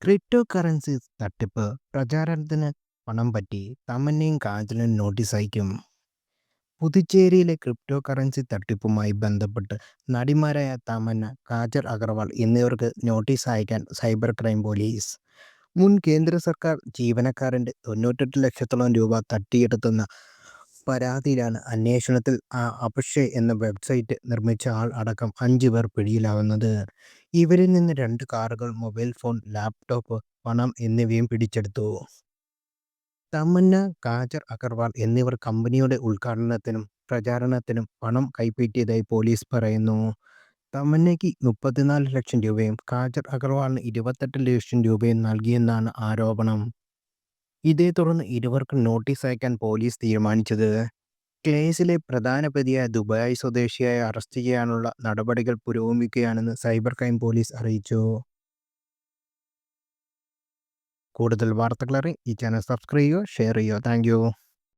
Crypto currency തട്ടിപ്പ് പ്രചാരണത്തിന് പണം പറ്റി തമന്നയും കാജലും നോട്ടീസ് അയക്കും. പുതുച്ചേരിയിലെ ക്രിപ്റ്റോ കറൻസി തട്ടിപ്പുമായി ബന്ധപ്പെട്ട് നടിമാരായ തമന്ന, കാജൽ അഗർവാൾ എന്നിവർക്ക് നോട്ടീസ് അയക്കാൻ സൈബർ ക്രൈം പോലീസ്. മുൻ കേന്ദ്ര സർക്കാർ ജീവനക്കാരൻ്റെ 98 ലക്ഷത്തോളം രൂപ തട്ടിയെടുത്തെന്ന പരാതിയിലാണ് അന്വേഷണത്തിൽ അപക്ഷയ് എന്ന വെബ്സൈറ്റ് നിർമ്മിച്ച ആൾ അടക്കം 5 പേർ പിടിയിലാവുന്നത്. ഇവരിൽ നിന്ന് 2 കാറുകൾ, മൊബൈൽ ഫോൺ, ലാപ്ടോപ്പ്, പണം എന്നിവയും പിടിച്ചെടുത്തു. തമന്ന, കാജൽ അഗർവാൾ എന്നിവർ കമ്പനിയുടെ ഉദ്ഘാടനത്തിനും പ്രചാരണത്തിനും പണം കൈപ്പറ്റിയതായി പോലീസ് പറയുന്നു. തമന്നയ്ക്ക് 34 ലക്ഷം രൂപയും കാജൽ അഗർവാളിന് 28 ലക്ഷം രൂപയും നൽകിയെന്നാണ് ആരോപണം. ഇതേ തുടർന്ന് ഇരുവർക്കും നോട്ടീസ് അയക്കാൻ പോലീസ് തീരുമാനിച്ചത്. കേസിലെ പ്രധാന പ്രതിയായ ദുബായ് സ്വദേശിയായ അറസ്റ്റ് ചെയ്യാനുള്ള നടപടികൾ പുരോഗമിക്കുകയാണെന്ന് സൈബർ ക്രൈം പോലീസ് അറിയിച്ചു. കൂടുതൽ വാർത്തകളറിയാൻ ഈ ചാനൽ സബ്സ്ക്രൈബ് ചെയ്യുക, ഷെയർ ചെയ്യുക. Thank you.